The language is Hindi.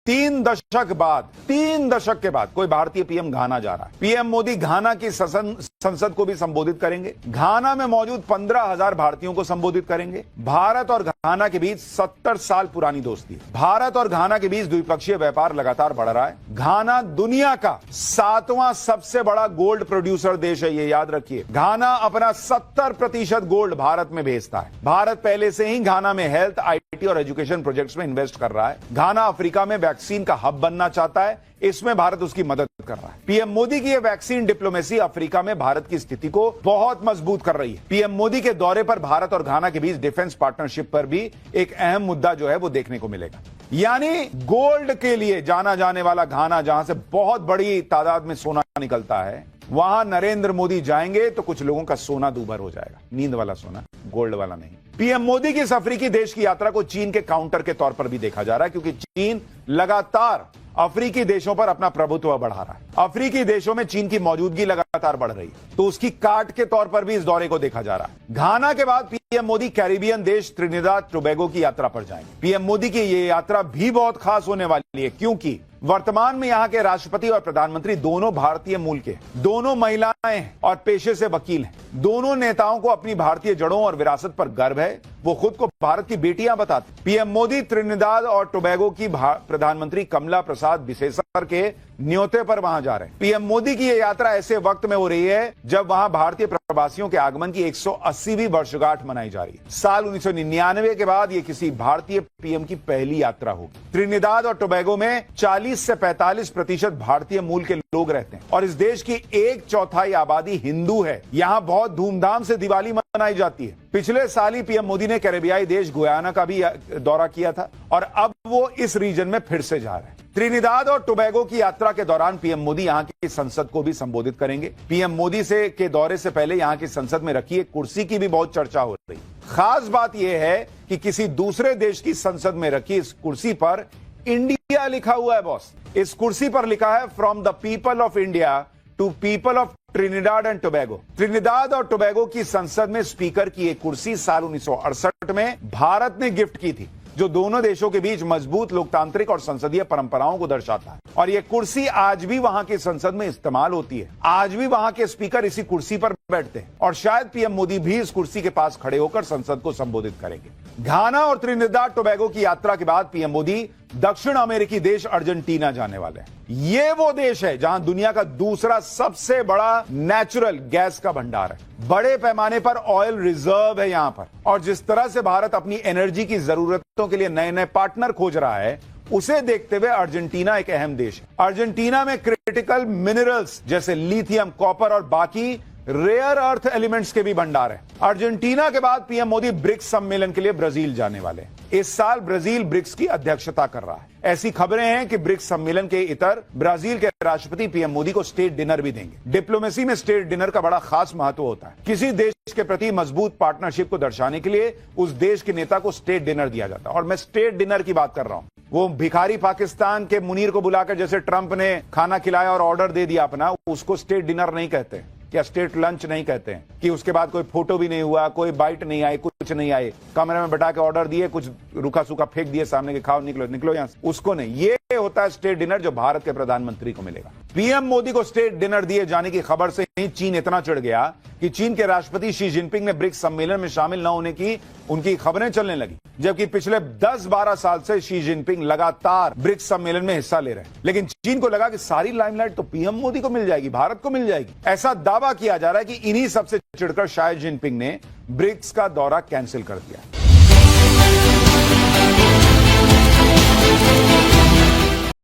तीन दशक के बाद कोई भारतीय पीएम घाना जा रहा है। पीएम मोदी घाना की संसद को भी संबोधित करेंगे। घाना में मौजूद 15,000 भारतीयों को संबोधित करेंगे। भारत और घाना के बीच 70 साल पुरानी दोस्ती है। भारत और घाना के बीच द्विपक्षीय व्यापार लगातार बढ़ रहा है। घाना दुनिया का 7वां सबसे बड़ा गोल्ड प्रोड्यूसर देश है, ये याद रखिए। घाना अपना 70% गोल्ड भारत में भेजता है। भारत पहले से ही घाना में हेल्थ, आईटी और एजुकेशन प्रोजेक्ट्स में इन्वेस्ट कर रहा है। घाना अफ्रीका में वैक्सीन का हब बनना चाहता है, इसमें भारत उसकी मदद कर रहा है। पीएम मोदी की यह वैक्सीन डिप्लोमेसी अफ्रीका में भारत की स्थिति को बहुत मजबूत कर रही है। पीएम मोदी के दौरे पर भारत और घाना के बीच डिफेंस पार्टनरशिप पर भी एक अहम मुद्दा जो है वो देखने को मिलेगा। यानी गोल्ड के लिए जाना जाने वाला घाना, जहां से बहुत बड़ी तादाद में सोना निकलता है, वहां नरेंद्र मोदी जाएंगे तो कुछ लोगों का सोना दूभर हो जाएगा। नींद वाला सोना, गोल्ड वाला नहीं। पीएम मोदी की इस अफ्रीकी देश की यात्रा को चीन के काउंटर के तौर पर भी देखा जा रहा है, क्योंकि चीन लगातार अफ्रीकी देशों पर अपना प्रभुत्व बढ़ा रहा है। अफ्रीकी देशों में चीन की मौजूदगी लगातार बढ़ रही है, तो उसकी काट के तौर पर भी इस दौरे को देखा जा रहा है। घाना के बाद पीएम मोदी कैरिबियन देश त्रिनिदाद टोबैगो की यात्रा पर जाएंगे। पीएम मोदी की यह यात्रा भी बहुत खास होने वाली है, क्योंकि वर्तमान में यहां के राष्ट्रपति और प्रधानमंत्री दोनों भारतीय मूल के, दोनों महिलाएं और पेशे से वकील हैं। दोनों नेताओं को अपनी भारतीय जड़ों और विरासत पर गर्व है। वो खुद को भारत की बेटियां बताते। पीएम मोदी त्रिनिदाद और टोबैगो की प्रधानमंत्री कमला प्रसाद बिसेसर के न्योते पर वहां जा रहे हैं। पीएम मोदी की यह यात्रा ऐसे वक्त में हो रही है जब वहां भारतीय प्रवासियों के आगमन की 180वीं वर्षगांठ मनाई जा रही है। साल 1999 के बाद यह किसी भारतीय पीएम की पहली यात्रा होगी। त्रिनिदाद और टोबैगो में 40 से 45% भारतीय मूल के लोग रहते हैं और इस देश की 1/4 आबादी हिंदू है। यहां बहुत धूमधाम से दिवाली मनाई जाती है। पिछले साल ही पीएम मोदी ने कैरेबियाई देश गुयाना का भी दौरा किया था और अब वो इस रीजन में फिर से जा रहे हैं। त्रिनिदाद और टोबैगो की यात्रा के दौरान पीएम मोदी यहां की संसद को भी संबोधित करेंगे। पीएम मोदी के दौरे से पहले यहां की संसद में रखी एक कुर्सी की भी बहुत चर्चा हो रही है। खास बात यह है कि किसी दूसरे देश की संसद में रखी इस कुर्सी पर इंडिया लिखा हुआ है बॉस। इस कुर्सी पर लिखा है from the people of India to people of Trinidad and Tobago. Trinidad और टोबैगो की संसद में स्पीकर की एक कुर्सी साल 1968 में भारत ने गिफ्ट की थी, जो दोनों देशों के बीच मजबूत लोकतांत्रिक और संसदीय परंपराओं को दर्शाता है। और यह कुर्सी आज भी वहां की संसद में इस्तेमाल होती है। आज भी वहां के स्पीकर इसी कुर्सी पर बैठते हैं और शायद पीएम मोदी भी इस कुर्सी के पास खड़े होकर संसद को संबोधित करेंगे। घाना और त्रिनिदाद टोबैगो की यात्रा के बाद पीएम मोदी दक्षिण अमेरिकी देश अर्जेंटीना जाने वाले हैं। ये वो देश है जहां दुनिया का दूसरा सबसे बड़ा नेचुरल गैस का भंडार है। बड़े पैमाने पर ऑयल रिजर्व है यहां पर। और जिस तरह से भारत अपनी एनर्जी की जरूरतों के लिए नए नए पार्टनर खोज रहा है, उसे देखते हुए अर्जेंटीना एक अहम देश है। अर्जेंटीना में क्रिटिकल मिनरल्स जैसे लिथियम, कॉपर और बाकी रेयर अर्थ एलिमेंट्स के भी भंडार है। अर्जेंटीना के बाद पीएम मोदी ब्रिक्स सम्मेलन के लिए ब्राजील जाने वाले हैं। इस साल ब्राजील ब्रिक्स की अध्यक्षता कर रहा है। ऐसी खबरें हैं कि ब्रिक्स सम्मेलन के इतर ब्राजील के राष्ट्रपति पीएम मोदी को स्टेट डिनर भी देंगे। डिप्लोमेसी में स्टेट डिनर का बड़ा खास महत्व होता है। किसी देश के प्रति मजबूत पार्टनरशिप को दर्शाने के लिए उस देश के नेता को स्टेट डिनर दिया जाता है। और मैं स्टेट डिनर की बात कर रहा हूं, वो भिखारी पाकिस्तान के मुनीर को बुलाकर जैसे ट्रंप ने खाना खिलाया और ऑर्डर दे दिया अपना, उसको स्टेट डिनर नहीं कहते, क्या स्टेट लंच नहीं कहते हैं, कि उसके बाद कोई फोटो भी नहीं हुआ, कोई बाइट नहीं आई, कुछ नहीं आए, कमरे में बैठा के ऑर्डर दिए, कुछ रूखा सूखा फेंक दिए सामने के, खाओ निकलो निकलो यहां से, उसको नहीं। ये होता है स्टेट डिनर जो भारत के प्रधानमंत्री को मिलेगा। पीएम मोदी को स्टेट डिनर दिए जाने की खबर से ही चीन इतना चिढ़ गया कि चीन के राष्ट्रपति शी जिनपिंग ने ब्रिक्स सम्मेलन में शामिल न होने की उनकी खबरें चलने लगी, जबकि पिछले 10-12 साल से शी जिनपिंग लगातार ब्रिक्स सम्मेलन में हिस्सा ले रहे हैं। लेकिन चीन को लगा कि सारी लाइमलाइट तो पीएम मोदी को मिल जाएगी, भारत को मिल जाएगी। ऐसा दावा किया जा रहा है कि इन्हीं सबसे चिढ़कर शायद जिनपिंग ने ब्रिक्स का दौरा कैंसिल कर दिया।